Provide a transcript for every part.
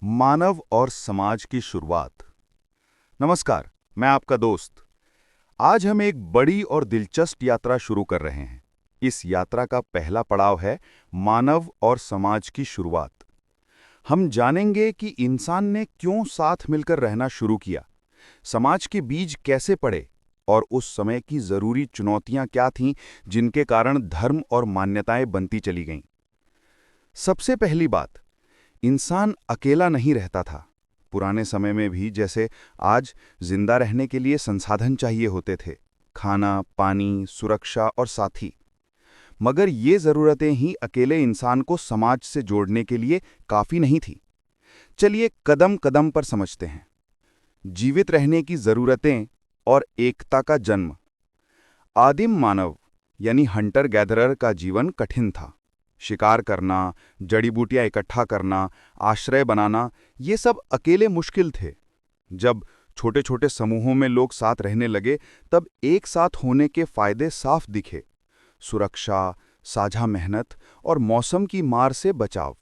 मानव और समाज की शुरुआत। नमस्कार, मैं आपका दोस्त। आज हम एक बड़ी और दिलचस्प यात्रा शुरू कर रहे हैं। इस यात्रा का पहला पड़ाव है मानव और समाज की शुरुआत। हम जानेंगे कि इंसान ने क्यों साथ मिलकर रहना शुरू किया, समाज के बीज कैसे पड़े और उस समय की जरूरी चुनौतियां क्या थीं जिनके कारण धर्म और मान्यताएं बनती चली गईं। सबसे पहली बात, इंसान अकेला नहीं रहता था। पुराने समय में भी जैसे आज जिंदा रहने के लिए संसाधन चाहिए होते थे, खाना, पानी, सुरक्षा और साथी। मगर ये जरूरतें ही अकेले इंसान को समाज से जोड़ने के लिए काफी नहीं थी। चलिए कदम कदम पर समझते हैं। जीवित रहने की जरूरतें और एकता का जन्म। आदिम मानव यानी हंटर गैदरर का जीवन कठिन था। शिकार करना, जड़ी बूटियां इकट्ठा करना, आश्रय बनाना, ये सब अकेले मुश्किल थे। जब छोटे छोटे समूहों में लोग साथ रहने लगे, तब एक साथ होने के फायदे साफ दिखे। सुरक्षा, साझा मेहनत और मौसम की मार से बचाव।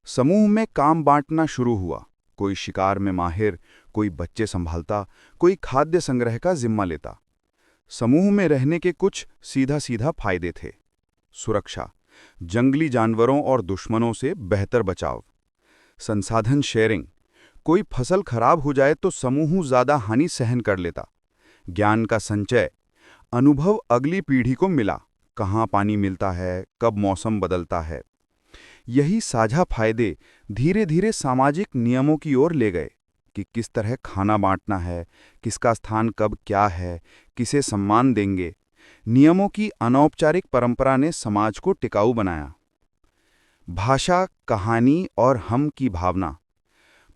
समूह में काम बांटना शुरू हुआ। कोई शिकार में माहिर, कोई बच्चे संभालता, कोई खाद्य संग्रह का जिम्मा लेता। समूह में रहने के कुछ सीधा सीधा फायदे थे। सुरक्षा, जंगली जानवरों और दुश्मनों से बेहतर बचाव। संसाधन शेयरिंग, कोई फसल खराब हो जाए तो समूह ज्यादा हानि सहन कर लेता। ज्ञान का संचय, अनुभव अगली पीढ़ी को मिला, कहाँ पानी मिलता है, कब मौसम बदलता है। यही साझा फायदे धीरे धीरे सामाजिक नियमों की ओर ले गए कि किस तरह खाना बांटना है, किसका स्थान कब क्या है, किसे सम्मान देंगे। नियमों की अनौपचारिक परंपरा ने समाज को टिकाऊ बनाया। भाषा, कहानी और हम की भावना।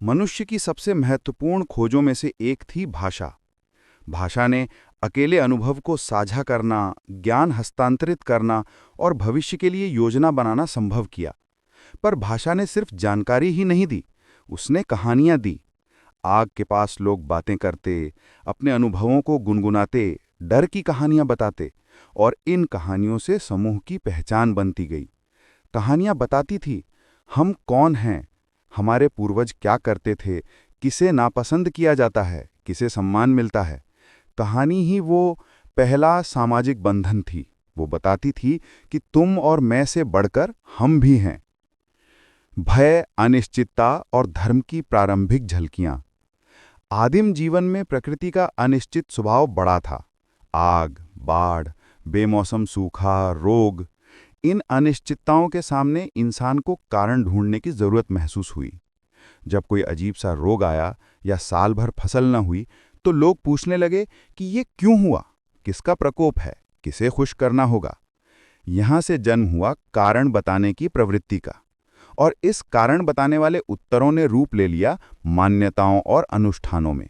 मनुष्य की सबसे महत्वपूर्ण खोजों में से एक थी भाषा। भाषा ने अकेले अनुभव को साझा करना, ज्ञान हस्तांतरित करना और भविष्य के लिए योजना बनाना संभव किया। पर भाषा ने सिर्फ जानकारी ही नहीं दी, उसने कहानियां दी। आग के पास लोग बातें करते, अपने अनुभवों को गुनगुनाते, डर की कहानियां बताते, और इन कहानियों से समूह की पहचान बनती गई। कहानियां बताती थी हम कौन हैं, हमारे पूर्वज क्या करते थे, किसे नापसंद किया जाता है, किसे सम्मान मिलता है। कहानी ही वो पहला सामाजिक बंधन थी। वो बताती थी कि तुम और मैं से बढ़कर हम भी हैं। भय, अनिश्चितता और धर्म की प्रारंभिक झलकियां। आदिम जीवन में प्रकृति का अनिश्चित स्वभाव बड़ा था। आग, बाढ़, बेमौसम सूखा, रोग, इन अनिश्चितताओं के सामने इंसान को कारण ढूंढने की जरूरत महसूस हुई। जब कोई अजीब सा रोग आया या साल भर फसल न हुई, तो लोग पूछने लगे कि ये क्यों हुआ, किसका प्रकोप है, किसे खुश करना होगा। यहां से जन्म हुआ कारण बताने की प्रवृत्ति का, और इस कारण बताने वाले उत्तरों ने रूप ले लिया मान्यताओं और अनुष्ठानों में।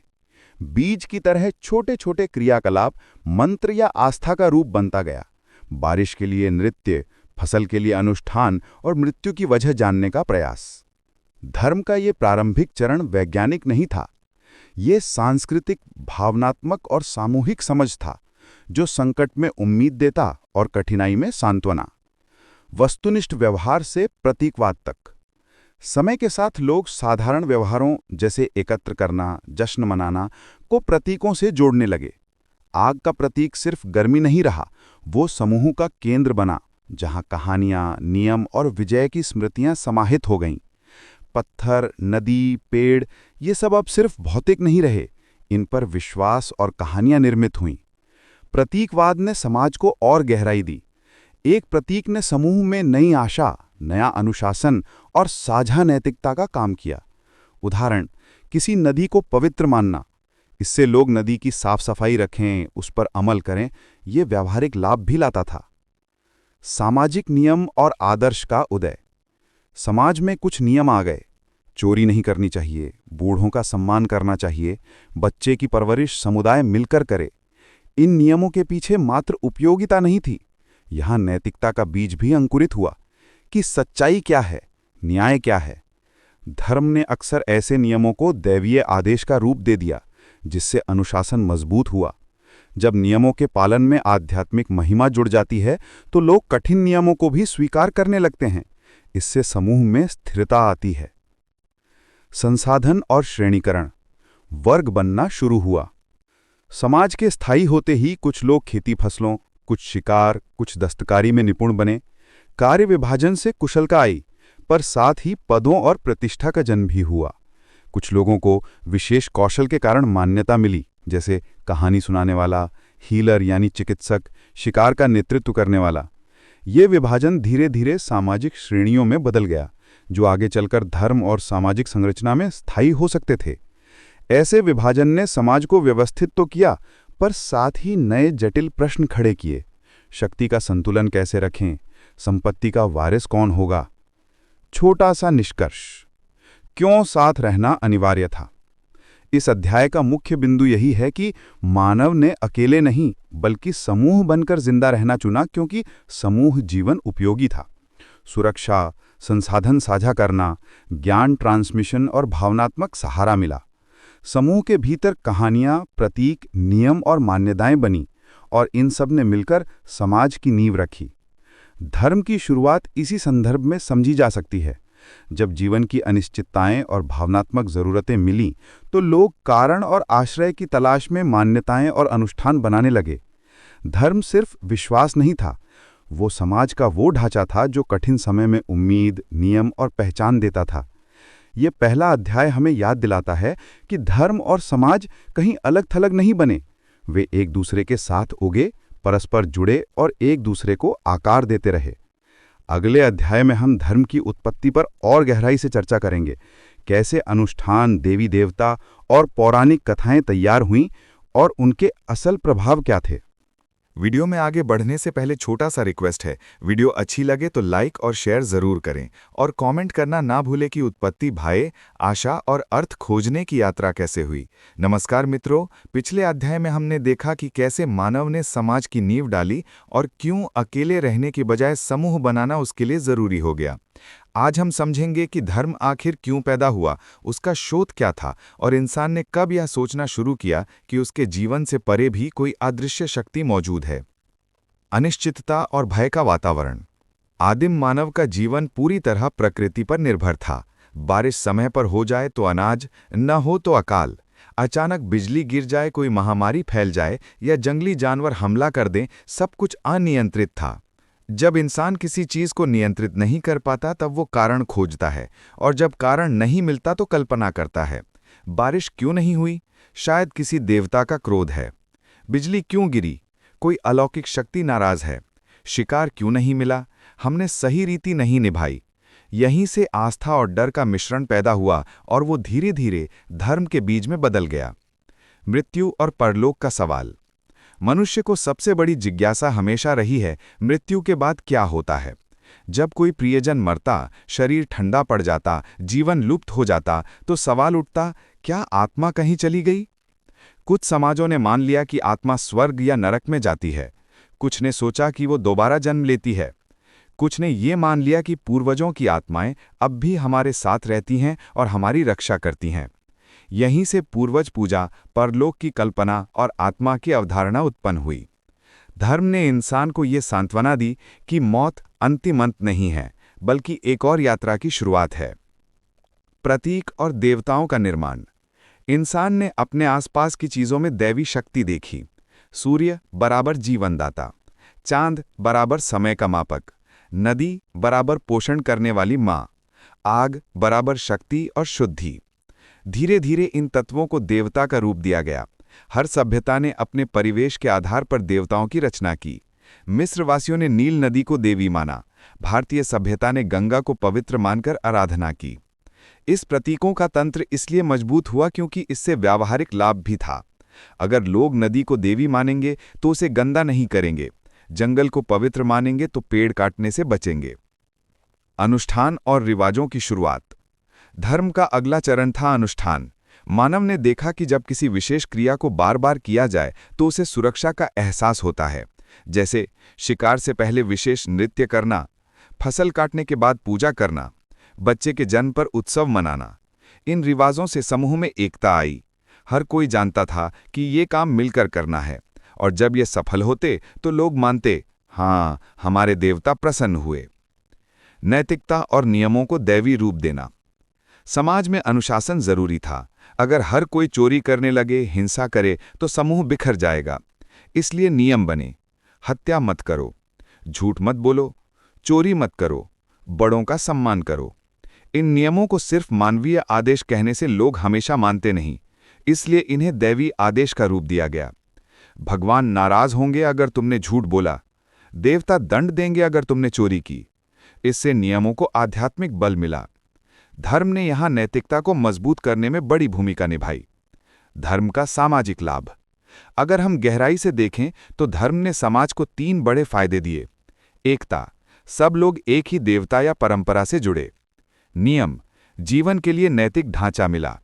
बीज की तरह छोटे छोटे क्रियाकलाप मंत्र या आस्था का रूप बनता गया। बारिश के लिए नृत्य, फसल के लिए अनुष्ठान और मृत्यु की वजह जानने का प्रयास। धर्म का ये प्रारंभिक चरण वैज्ञानिक नहीं था, ये सांस्कृतिक, भावनात्मक और सामूहिक समझ था, जो संकट में उम्मीद देता और कठिनाई में सांत्वना। वस्तुनिष्ठ व्यवहार से प्रतीकवाद तक। समय के साथ लोग साधारण व्यवहारों जैसे एकत्र करना, जश्न मनाना को प्रतीकों से जोड़ने लगे। आग का प्रतीक सिर्फ गर्मी नहीं रहा, वो समूह का केंद्र बना, जहां कहानियां, नियम और विजय की स्मृतियां समाहित हो गईं। पत्थर, नदी, पेड़, ये सब अब सिर्फ भौतिक नहीं रहे, इन पर विश्वास और कहानियां निर्मित हुईं। प्रतीकवाद ने समाज को और गहराई दी। एक प्रतीक ने समूह में नई आशा, नया अनुशासन और साझा नैतिकता का काम किया। उदाहरण, किसी नदी को पवित्र मानना, इससे लोग नदी की साफ सफाई रखें, उस पर अमल करें, ये व्यावहारिक लाभ भी लाता था। सामाजिक नियम और आदर्श का उदय। समाज में कुछ नियम आ गए। चोरी नहीं करनी चाहिए, बूढ़ों का सम्मान करना चाहिए, बच्चे की परवरिश समुदाय मिलकर करे। इन नियमों के पीछे मात्र उपयोगिता नहीं थी, यहां नैतिकता का बीज भी अंकुरित हुआ कि सच्चाई क्या है, न्याय क्या है। धर्म ने अक्सर ऐसे नियमों को दैवीय आदेश का रूप दे दिया, जिससे अनुशासन मजबूत हुआ। जब नियमों के पालन में आध्यात्मिक महिमा जुड़ जाती है, तो लोग कठिन नियमों को भी स्वीकार करने लगते हैं। इससे समूह में स्थिरता आती है। संसाधन और श्रेणीकरण, वर्ग बनना शुरू हुआ। समाज के स्थायी होते ही कुछ लोग खेती फसलों, कुछ शिकार, कुछ दस्तकारी में निपुण बने। कार्य विभाजन से कुशलता आई, पर साथ ही पदों और प्रतिष्ठा का जन्म भी हुआ। कुछ लोगों को विशेष कौशल के कारण मान्यता मिली, जैसे कहानी सुनाने वाला, हीलर यानी चिकित्सक, शिकार का नेतृत्व करने वाला। ये विभाजन धीरे धीरे सामाजिक श्रेणियों में बदल गया, जो आगे चलकर धर्म और सामाजिक संरचना में स्थायी हो सकते थे। ऐसे विभाजन ने समाज को व्यवस्थित तो किया, पर साथ ही नए जटिल प्रश्न खड़े किए। शक्ति का संतुलन कैसे रखें? संपत्ति का वारिस कौन होगा? छोटा सा निष्कर्ष, क्यों साथ रहना अनिवार्य था? इस अध्याय का मुख्य बिंदु यही है कि मानव ने अकेले नहीं बल्कि समूह बनकर जिंदा रहना चुना, क्योंकि समूह जीवन उपयोगी था। सुरक्षा, संसाधन साझा करना, ज्ञान ट्रांसमिशन और भावनात्मक सहारा मिला। समूह के भीतर कहानियां, प्रतीक, नियम और मान्यताएं बनी, और इन सब ने मिलकर समाज की नींव रखी। धर्म की शुरुआत इसी संदर्भ में समझी जा सकती है। जब जीवन की अनिश्चितताएं और भावनात्मक जरूरतें मिलीं, तो लोग कारण और आश्रय की तलाश में मान्यताएं और अनुष्ठान बनाने लगे। धर्म सिर्फ विश्वास नहीं था, वो समाज का वो ढांचा था जो कठिन समय में उम्मीद, नियम और पहचान देता था। ये पहला अध्याय हमें याद दिलाता है कि धर्म और समाज कहीं अलग थलग नहीं बने। वे एक दूसरे के साथ उगे, परस्पर जुड़े और एक दूसरे को आकार देते रहे। अगले अध्याय में हम धर्म की उत्पत्ति पर और गहराई से चर्चा करेंगे। कैसे अनुष्ठान, देवी देवता और पौराणिक कथाएं तैयार हुईं और उनके असल प्रभाव क्या थे। वीडियो में आगे बढ़ने से पहले छोटा सा रिक्वेस्ट है, वीडियो अच्छी लगे तो लाइक और शेयर जरूर करें, और कमेंट करना ना भूलें कि उत्पत्ति, भय, आशा और अर्थ खोजने की यात्रा कैसे हुई। नमस्कार मित्रों, पिछले अध्याय में हमने देखा कि कैसे मानव ने समाज की नींव डाली और क्यों अकेले रहने की बजाय समूह बनाना उसके लिए जरूरी हो गया। आज हम समझेंगे कि धर्म आखिर क्यों पैदा हुआ, उसका शोध क्या था, और इंसान ने कब यह सोचना शुरू किया कि उसके जीवन से परे भी कोई अदृश्य शक्ति मौजूद है। अनिश्चितता और भय का वातावरण। आदिम मानव का जीवन पूरी तरह प्रकृति पर निर्भर था। बारिश समय पर हो जाए तो अनाज, न हो तो अकाल। अचानक बिजली गिर जाए, कोई महामारी फैल जाए या जंगली जानवर हमला कर दें, सब कुछ अनियंत्रित था। जब इंसान किसी चीज को नियंत्रित नहीं कर पाता तब वो कारण खोजता है, और जब कारण नहीं मिलता तो कल्पना करता है। बारिश क्यों नहीं हुई? शायद किसी देवता का क्रोध है। बिजली क्यों गिरी? कोई अलौकिक शक्ति नाराज है। शिकार क्यों नहीं मिला? हमने सही रीति नहीं निभाई। यहीं से आस्था और डर का मिश्रण पैदा हुआ, और वो धीरे धीरे धर्म के बीज में बदल गया। मृत्यु और परलोक का सवाल। मनुष्य को सबसे बड़ी जिज्ञासा हमेशा रही है, मृत्यु के बाद क्या होता है। जब कोई प्रियजन मरता, शरीर ठंडा पड़ जाता, जीवन लुप्त हो जाता, तो सवाल उठता, क्या आत्मा कहीं चली गई? कुछ समाजों ने मान लिया कि आत्मा स्वर्ग या नरक में जाती है। कुछ ने सोचा कि वो दोबारा जन्म लेती है। कुछ ने ये मान लिया कि पूर्वजों की आत्माएं अब भी हमारे साथ रहती हैं और हमारी रक्षा करती हैं। यहीं से पूर्वज पूजा, परलोक की कल्पना और आत्मा की अवधारणा उत्पन्न हुई। धर्म ने इंसान को ये सांत्वना दी कि मौत अंतिम अंत नहीं है, बल्कि एक और यात्रा की शुरुआत है। प्रतीक और देवताओं का निर्माण। इंसान ने अपने आसपास की चीजों में दैवी शक्ति देखी। सूर्य बराबर जीवनदाता, चांद बराबर समय का मापक, नदी बराबर पोषण करने वाली माँ, आग बराबर शक्ति और शुद्धि। धीरे धीरे इन तत्वों को देवता का रूप दिया गया। हर सभ्यता ने अपने परिवेश के आधार पर देवताओं की रचना की। मिस्रवासियों ने नील नदी को देवी माना। भारतीय सभ्यता ने गंगा को पवित्र मानकर आराधना की। इस प्रतीकों का तंत्र इसलिए मजबूत हुआ क्योंकि इससे व्यावहारिक लाभ भी था। अगर लोग नदी को देवी मानेंगे तो उसे गंदा नहीं करेंगे, जंगल को पवित्र मानेंगे तो पेड़ काटने से बचेंगे। अनुष्ठान और रिवाजों की शुरुआत। धर्म का अगला चरण था अनुष्ठान। मानव ने देखा कि जब किसी विशेष क्रिया को बार बार किया जाए तो उसे सुरक्षा का एहसास होता है, जैसे शिकार से पहले विशेष नृत्य करना, फसल काटने के बाद पूजा करना, बच्चे के जन्म पर उत्सव मनाना। इन रिवाजों से समूह में एकता आई। हर कोई जानता था कि ये काम मिलकर करना है, और जब ये सफल होते तो लोग मानते, हाँ, हमारे देवता प्रसन्न हुए। नैतिकता और नियमों को दैवी रूप देना। समाज में अनुशासन जरूरी था। अगर हर कोई चोरी करने लगे, हिंसा करे, तो समूह बिखर जाएगा। इसलिए नियम बने। हत्या मत करो, झूठ मत बोलो, चोरी मत करो, बड़ों का सम्मान करो। इन नियमों को सिर्फ मानवीय आदेश कहने से लोग हमेशा मानते नहीं, इसलिए इन्हें दैवी आदेश का रूप दिया गया। भगवान नाराज होंगे अगर तुमने झूठ बोला, देवता दंड देंगे अगर तुमने चोरी की। इससे नियमों को आध्यात्मिक बल मिला। धर्म ने यहां नैतिकता को मजबूत करने में बड़ी भूमिका निभाई। धर्म का सामाजिक लाभ। अगर हम गहराई से देखें तो धर्म ने समाज को 3 बड़े फायदे दिए। एकता, सब लोग एक ही देवता या परंपरा से जुड़े। नियम, जीवन के लिए नैतिक ढांचा मिला।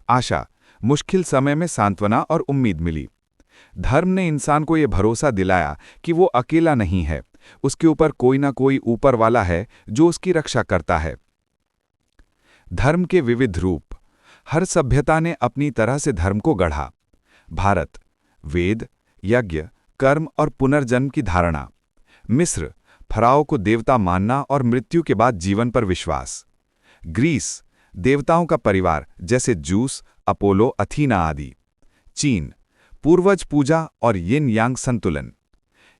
आशा, मुश्किल समय में सांत्वना और उम्मीद मिली। धर्म ने इंसान को यह भरोसा दिलाया कि वो अकेला नहीं है, उसके ऊपर कोई ना कोई ऊपर वाला है जो उसकी रक्षा करता है। धर्म के विविध रूप। हर सभ्यता ने अपनी तरह से धर्म को गढ़ा। भारत, वेद, यज्ञ, कर्म और पुनर्जन्म की धारणा। मिस्र, फराओ को देवता मानना और मृत्यु के बाद जीवन पर विश्वास। ग्रीस, देवताओं का परिवार जैसे जूस, अपोलो, अथीना आदि। चीन, पूर्वज पूजा और यिन यांग संतुलन।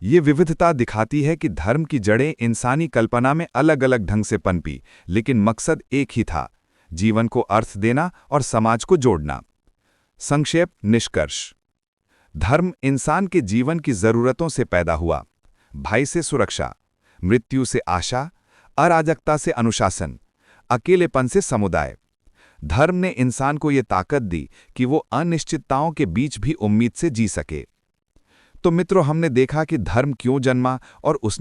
ये विविधता दिखाती है कि धर्म की जड़ें इंसानी कल्पना में अलग अलग ढंग से पनपी, लेकिन मकसद एक ही था, जीवन को अर्थ देना और समाज को जोड़ना। संक्षेप निष्कर्ष। धर्म इंसान के जीवन की जरूरतों से पैदा हुआ। भय से सुरक्षा, मृत्यु से आशा, अराजकता से अनुशासन, अकेलेपन से समुदाय। धर्म ने इंसान को ये ताकत दी कि वो अनिश्चितताओं के बीच भी उम्मीद से जी सके। तो मित्रों, हमने देखा कि धर्म क्यों जन्मा और उसने